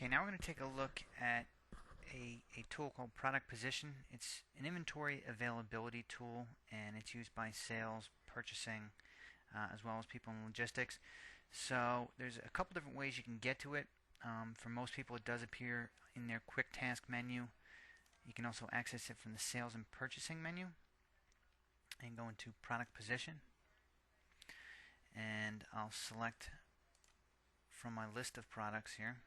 Okay, now we're going to take a look at a tool called product position. It's an inventory availability tool, and it's used by sales, purchasing, as well as people in logistics. So there's a couple different ways you can get to it. For most people, it does appear in their quick task menu. You can also access it from the sales and purchasing menu and go into product position, and I'll select from my list of products here.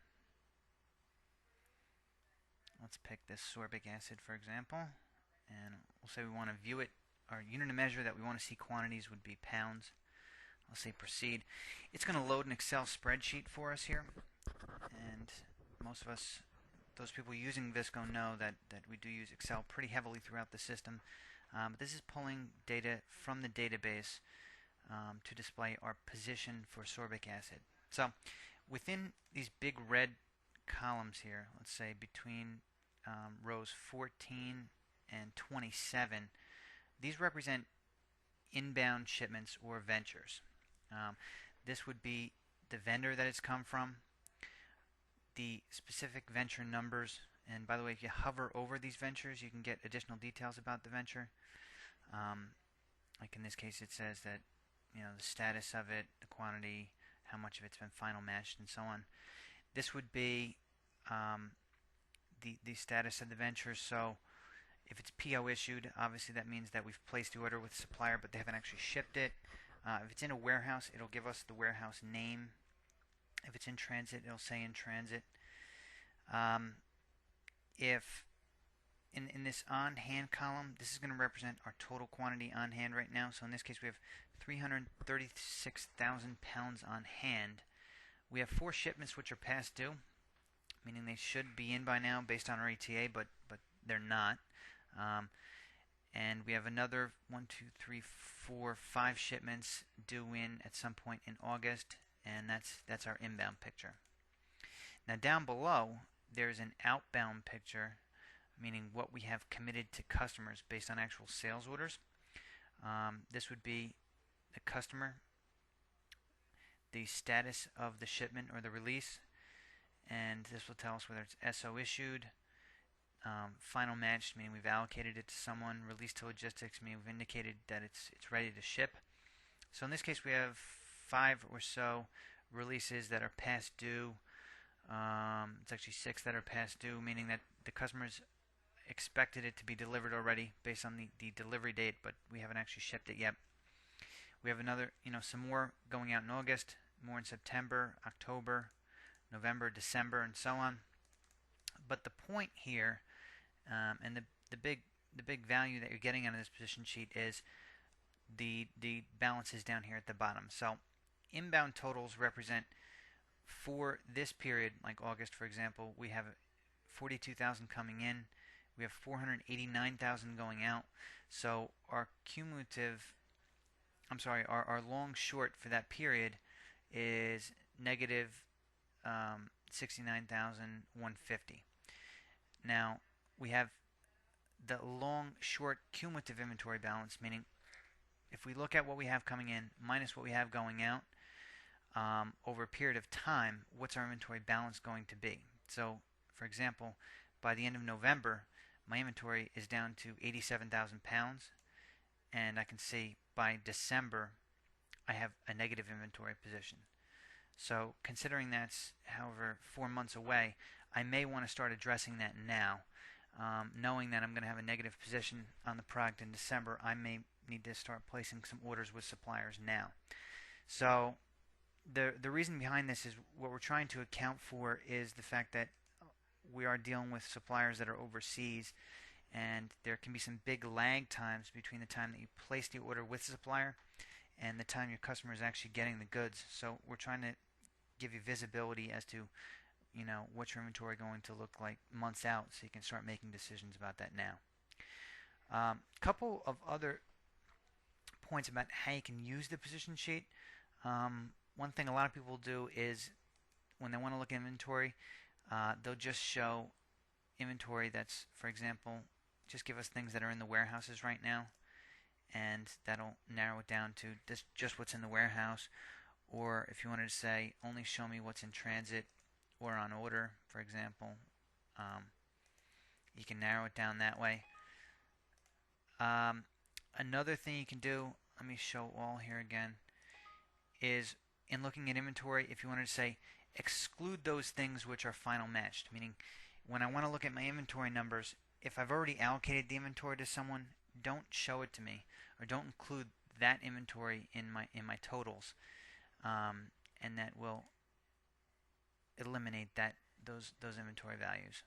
Let's pick this sorbic acid, for example, and we'll say we want to view it. Our unit of measure that we want to see quantities would be pounds. I'll say proceed. It's going to load an Excel spreadsheet for us here, and most of us, those people using Visco, know that we do use Excel pretty heavily throughout the system. But this is pulling data from the database to display our position for sorbic acid. So within these big red columns here, let's say between rows 14 and 27, these represent inbound shipments or ventures. This would be the vendor that it's come from, the specific venture numbers, and by the way, if you hover over these ventures, you can get additional details about the venture. Like in this case, it says that, you know, the status of it, the quantity, how much of it's been final matched, and so on. This would be the status of the venture. So if it's PO issued, obviously that means that we've placed the order with the supplier, but they haven't actually shipped it. If it's in a warehouse, it'll give us the warehouse name. If it's in transit, it'll say in transit. If in this on hand column, this is going to represent our total quantity on hand right now. So in this case, we have 336,000 pounds on hand. We have 4 shipments which are past due, meaning they should be in by now based on our ETA, but they're not. And we have another 5 shipments due in at some point in August, and that's our inbound picture. Now down below, there's an outbound picture, meaning what we have committed to customers based on actual sales orders. This would be the customer, the status of the shipment or the release, and this will tell us whether it's SO issued, final matched, meaning we've allocated it to someone, released to logistics, meaning we've indicated that it's ready to ship. So in this case, we have 5 or so releases that are past due. It's actually 6 that are past due, meaning that the customers expected it to be delivered already based on the delivery date, but we haven't actually shipped it yet. We have another, some more going out in August, more in September, October, November, December, and so on. But the point here, and the big value that you're getting out of this position sheet is the balances down here at the bottom. So inbound totals represent, for this period, like August for example, we have 42,000 coming in. We have 489,000 going out. So our our long short for that period is negative 69,150. Now we have the long short cumulative inventory balance, meaning if we look at what we have coming in minus what we have going out over a period of time, what's our inventory balance going to be? So for example, by the end of November, my inventory is down to 87,000 pounds, and I can see by December I have a negative inventory position. So considering that's, however, 4 months away, I may want to start addressing that now. Knowing that I'm going to have a negative position on the product in December, I may need to start placing some orders with suppliers now. So the reason behind this is what we're trying to account for is the fact that we are dealing with suppliers that are overseas, and there can be some big lag times between the time that you place the order with the supplier and the time your customer is actually getting the goods. So we're trying to give you visibility as to what's your inventory going to look like months out, so you can start making decisions about that now. Couple of other points about how you can use the position sheet. One thing a lot of people do is when they want to look at inventory, they'll just show inventory that's, for example, just give us things that are in the warehouses right now, and that'll narrow it down to just what's in the warehouse. Or if you wanted to say only show me what's in transit or on order, for example. You can narrow it down that way. Another thing you can do, let me show all here again, is in looking at inventory, if you wanted to say exclude those things which are final matched, meaning when I want to look at my inventory numbers, if I've already allocated the inventory to someone, don't show it to me, or don't include that inventory in my totals, and that will eliminate those inventory values.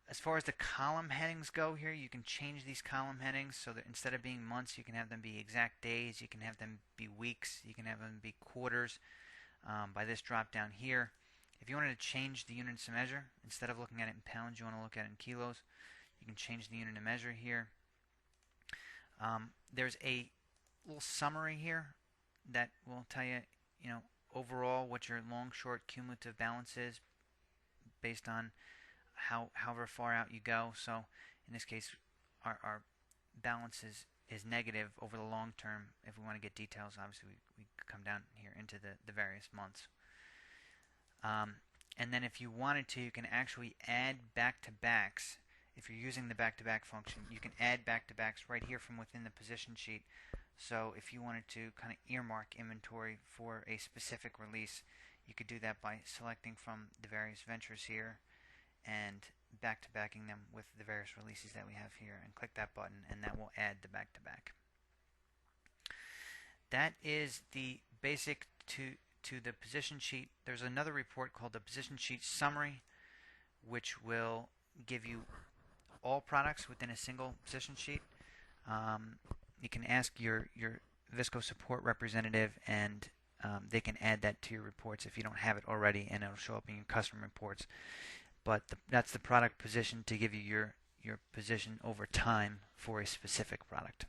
As far as the column headings go here, you can change these column headings so that instead of being months, you can have them be exact days, you can have them be weeks, you can have them be quarters by this drop down here. If you wanted to change the units of measure, instead of looking at it in pounds, you want to look at it in kilos, you can change the unit of measure here. There's a little summary here that will tell you, overall what your long, short, cumulative balance is based on however far out you go. So in this case, our balance is negative over the long term. If we want to get details, obviously we come down here into the various months. And then if you wanted to, you can actually add back-to-backs. If you're using the back-to-back function, you can add back-to-backs right here from within the position sheet. So if you wanted to kind of earmark inventory for a specific release, you could do that by selecting from the various ventures here and back-to-backing them with the various releases that we have here, and click that button, and that will add the back-to-back. That is the basic to the position sheet. There's another report called the position sheet summary, which will give you all products within a single position sheet. You can ask your Visco support representative, and they can add that to your reports if you don't have it already, and it'll show up in your custom reports. But that's the product position to give you your position over time for a specific product.